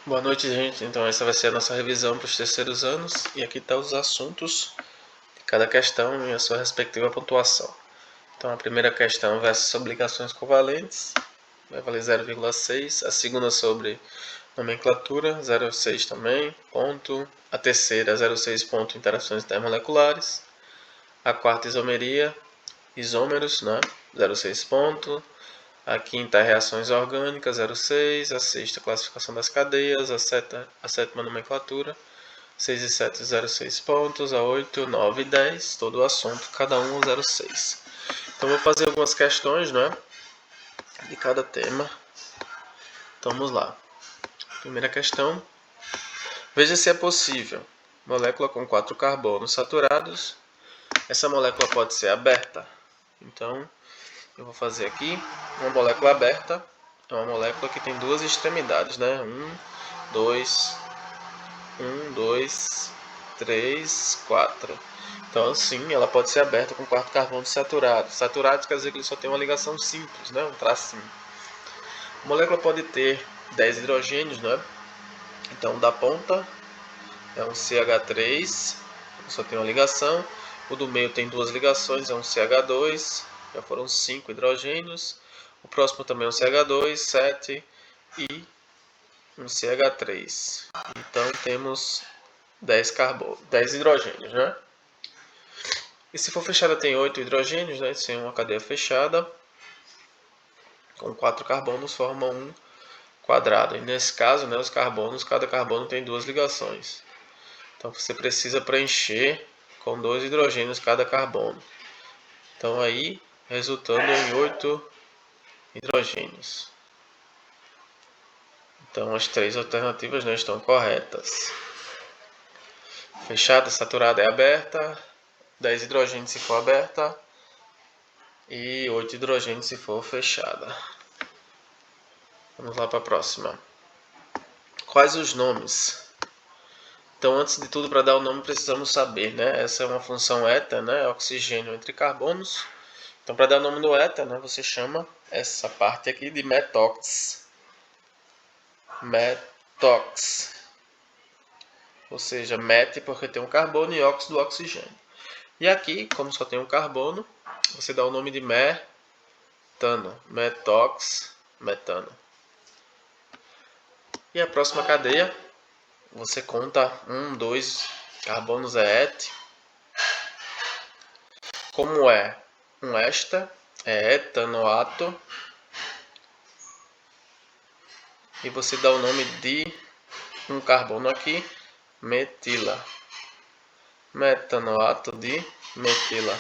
Boa noite, gente. Então, essa vai ser a nossa revisão para os terceiros anos e aqui estão os assuntos de cada questão e a sua respectiva pontuação. Então, a primeira questão vai ser sobre ligações covalentes, vai valer 0,6. A segunda sobre nomenclatura, 0,6 também, ponto. A terceira, 0,6 ponto, interações intermoleculares. A quarta, isomeria, isômeros, né? 0,6 ponto. A quinta, reações orgânicas, 0,6. A sexta, classificação das cadeias. A sétima, nomenclatura, 6 e 7, 0,6 pontos. A 8, 9 e 10, todo o assunto, cada um 0,6. Então, vou fazer algumas questões, né, de cada tema. Então, vamos lá. Primeira questão. Veja se é possível. Molécula com 4 carbonos saturados. Essa molécula pode ser aberta. Então, eu vou fazer aqui uma molécula aberta. É uma molécula que tem duas extremidades, né? 2, 3, 4. Então, sim, ela pode ser aberta com 4 carbonos saturados. Saturados quer dizer que ele só tem uma ligação simples, né? Um tracinho. A molécula pode ter 10 hidrogênios, né? Então, da ponta é um CH3, só tem uma ligação. O do meio tem duas ligações, é um CH2, já foram 5 hidrogênios. O próximo também é um CH2, 7 e um CH3. Então temos 10 hidrogênios, né? E se for fechada tem 8 hidrogênios, né? Se é uma cadeia fechada, com 4 carbonos forma um quadrado. E nesse caso, né, os carbonos, cada carbono tem duas ligações. Então você precisa preencher com 2 hidrogênios cada carbono. Então aí, resultando em 8 hidrogênios. Então as três alternativas não estão corretas. Fechada, saturada é aberta, 10 hidrogênios se for aberta e 8 hidrogênios se for fechada. Vamos lá para a próxima. Quais os nomes? Então, antes de tudo, para dar o nome, precisamos saber, né? Essa é uma função eta, né? Oxigênio entre carbonos. Então, para dar o nome do eta, né, você chama essa parte aqui de metox. Metox. Ou seja, met porque tem um carbono e ox do oxigênio. E aqui, como só tem um carbono, você dá o nome de metano. Metox, metano. E a próxima cadeia, você conta 1, 2 carbonos é et. Como é um éster, é etanoato. E você dá o nome de um carbono aqui, metila. Metanoato de metila.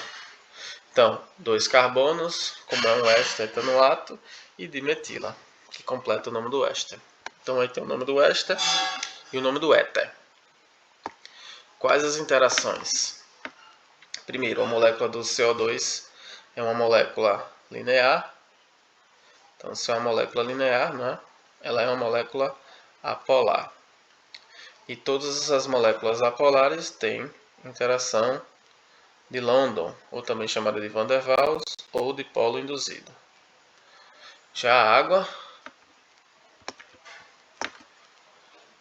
Então, 2 carbonos, como é um éster etanoato, e de metila, que completa o nome do éster. Então aí tem o nome do éster e o nome do éter. Quais as interações? Primeiro, a molécula do CO2 é uma molécula linear. Então, se é uma molécula linear, né, ela é uma molécula apolar. E todas as moléculas apolares têm interação de London, ou também chamada de Van der Waals, ou de polo induzido. Já a água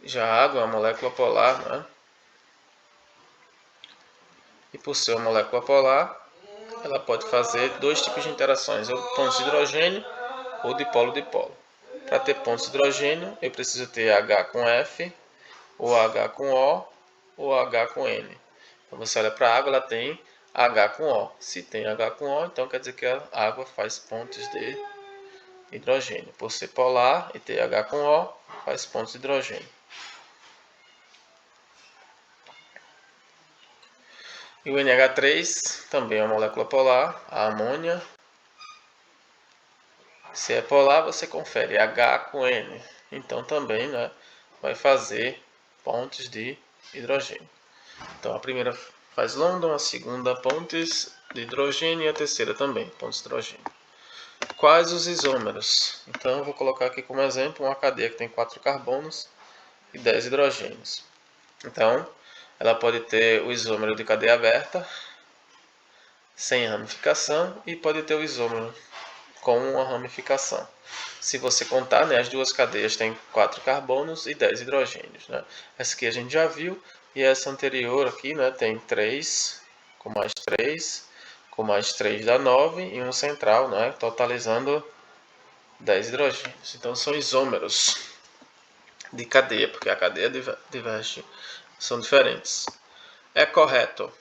é uma molécula polar, né? E por ser uma molécula polar, ela pode fazer dois tipos de interações, ou pontos de hidrogênio ou dipolo-dipolo. Para ter pontos de hidrogênio, eu preciso ter H com F, ou H com O, ou H com N. Então você olha para a água, ela tem H com O. Se tem H com O, então quer dizer que a água faz pontos de hidrogênio. Por ser polar e ter H com O, faz pontos de hidrogênio. E o NH3 também é uma molécula polar, a amônia. Se é polar, você confere H com N. Então também, né, vai fazer pontes de hidrogênio. Então a primeira faz London, a segunda pontes de hidrogênio e a terceira também pontes de hidrogênio. Quais os isômeros? Então eu vou colocar aqui como exemplo uma cadeia que tem 4 carbonos e 10 hidrogênios. Então ela pode ter o isômero de cadeia aberta, sem ramificação, e pode ter o isômero com uma ramificação. Se você contar, né, as duas cadeias têm 4 carbonos e 10 hidrogênios, né? Essa aqui a gente já viu, e essa anterior aqui, né, tem 3, com mais 3, com mais 3 dá 9, e um central, né, totalizando 10 hidrogênios. Então são isômeros de cadeia, porque a cadeia diverge, são diferentes. É correto.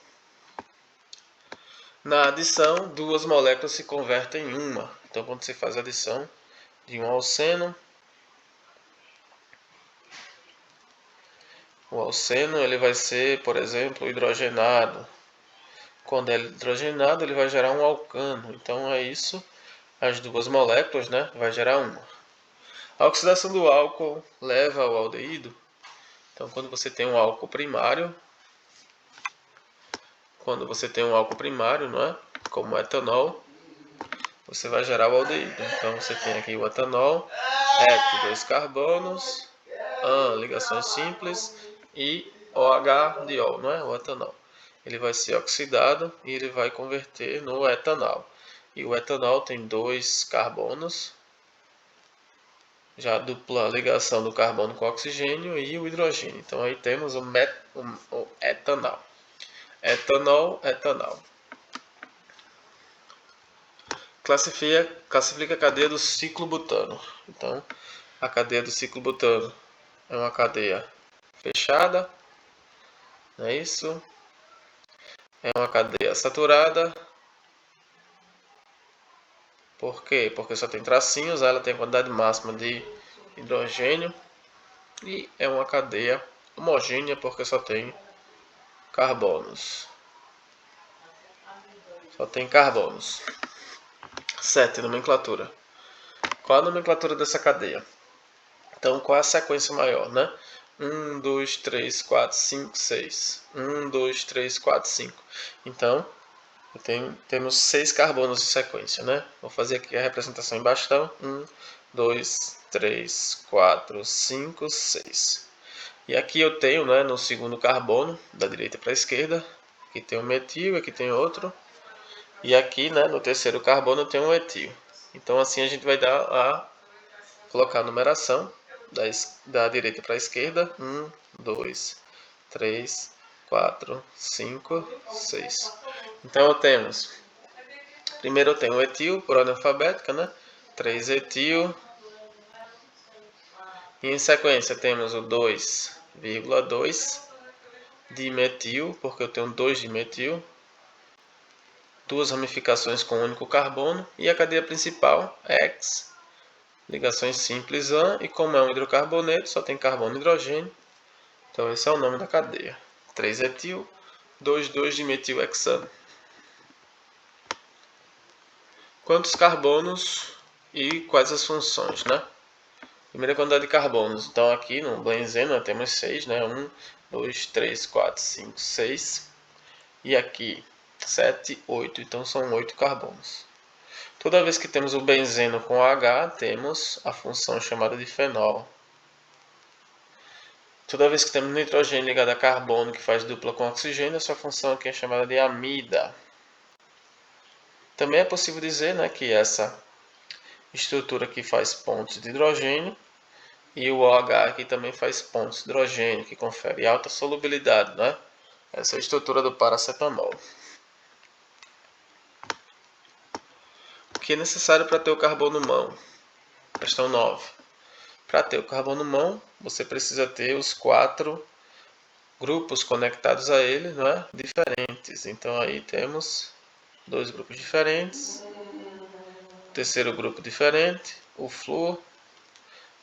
Na adição, duas moléculas se convertem em uma. Então quando você faz a adição de um alceno, o alceno ele vai ser, por exemplo, hidrogenado. Quando é hidrogenado, ele vai gerar um alcano. Então é isso, as duas moléculas, né, vai gerar uma. A oxidação do álcool leva ao aldeído. Então quando você tem um álcool primário, não é? Como o etanol, você vai gerar o aldeído. Então você tem aqui o etanol, ET, 2 carbonos, ligações simples, e OH diol, não é? O etanol. Ele vai ser oxidado e ele vai converter no etanol. E o etanol tem 2 carbonos, já dupla ligação do carbono com o oxigênio e o hidrogênio. Então aí temos o etanol. Etanol. Classifica a cadeia do ciclo butano. Então, a cadeia do ciclo butano é uma cadeia fechada, não é isso? É uma cadeia saturada. Por quê? Porque só tem tracinhos, ela tem quantidade máxima de hidrogênio. E é uma cadeia homogênea porque só tem carbonos. 7. Nomenclatura. Qual a nomenclatura dessa cadeia? Então, qual é a sequência maior, né? 1, 2, 3, 4, 5, 6. 1, 2, 3, 4, 5. Então, temos 6 carbonos de sequência, né? Vou fazer aqui a representação em bastão. 1, 2, 3, 4, 5, 6. E aqui eu tenho, né, no segundo carbono, da direita para a esquerda, aqui tem um metil, aqui tem outro. E aqui, né, no terceiro carbono tem um etil. Então assim a gente vai colocar a numeração da direita para a esquerda. 1, 2, 3, 4, 5, 6. Então temos, primeiro eu tenho o etil por ordem alfabética, né? 3 etil. E em sequência temos o 2,2 dimetil, porque eu tenho 2 dimetil. Duas ramificações com um único carbono. E a cadeia principal, X, ligações simples AN, e como é um hidrocarboneto, só tem carbono e hidrogênio. Então esse é o nome da cadeia. 3-etil, 2,2-dimetilhexano. Quantos carbonos e quais as funções, né? Primeira quantidade de carbonos. Então aqui no benzeno temos 6, né? 1, 2, 3, 4, 5, 6. E aqui 7, 8. Então são 8 carbonos. Toda vez que temos o benzeno com H, temos a função chamada de fenol. Toda vez que temos nitrogênio ligado a carbono que faz dupla com oxigênio, essa função aqui é chamada de amida. Também é possível dizer, né, que essa estrutura aqui faz pontos de hidrogênio e o OH aqui também faz pontos de hidrogênio, que confere alta solubilidade, né? Essa é a estrutura do paracetamol. O que é necessário para ter o carbono mão? Questão 9. Para ter o carbono mão, você precisa ter os 4 grupos conectados a ele, não é? Diferentes. Então aí temos 2 grupos diferentes, terceiro grupo diferente, o flúor,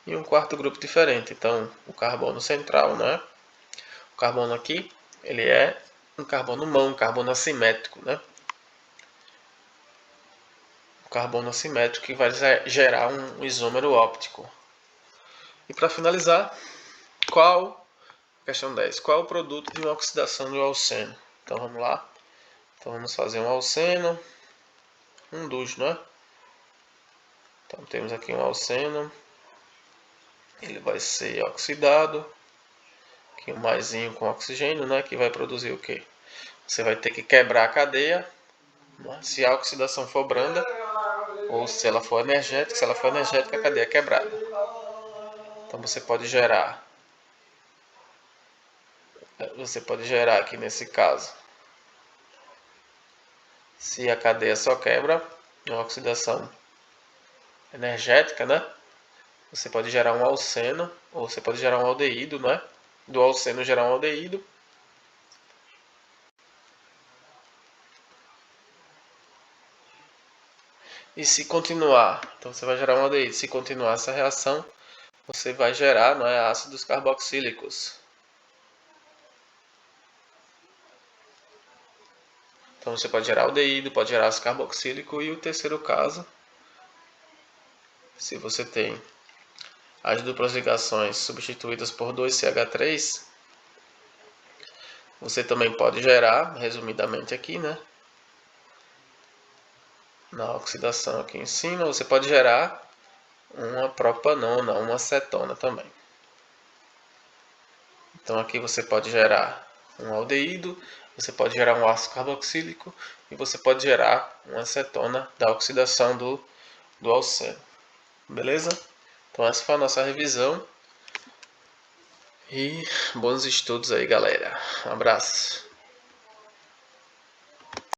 e um quarto grupo diferente. Então o carbono central, né? O carbono aqui, ele é um carbono mão, um carbono assimétrico, né? O carbono assimétrico que vai gerar um isômero óptico. E para finalizar, questão 10. Qual é o produto de uma oxidação do alceno? Então vamos lá. Então vamos fazer um alceno, um dos, né? Então temos aqui um alceno, ele vai ser oxidado, aqui um maisinho com oxigênio, né? Que vai produzir o quê? Você vai ter que quebrar a cadeia, né? Se a oxidação for branda, Ou se ela for energética, a cadeia é quebrada. Então você pode gerar aqui nesse caso, se a cadeia só quebra, uma oxidação energética, né? Você pode gerar um alceno, ou você pode gerar um aldeído, né? Do alceno gerar um aldeído. E se continuar, então você vai gerar um aldeído. Se continuar essa reação, você vai gerar, não é, ácidos carboxílicos. Então você pode gerar aldeído, pode gerar ácido carboxílico. E o terceiro caso, se você tem as duplas ligações substituídas por 2CH3, você também pode gerar, resumidamente aqui, né? Na oxidação aqui em cima, você pode gerar uma propanona, uma acetona também. Então aqui você pode gerar um aldeído, você pode gerar um ácido carboxílico e você pode gerar uma acetona da oxidação do alceno. Beleza? Então essa foi a nossa revisão. E bons estudos aí, galera. Um abraço.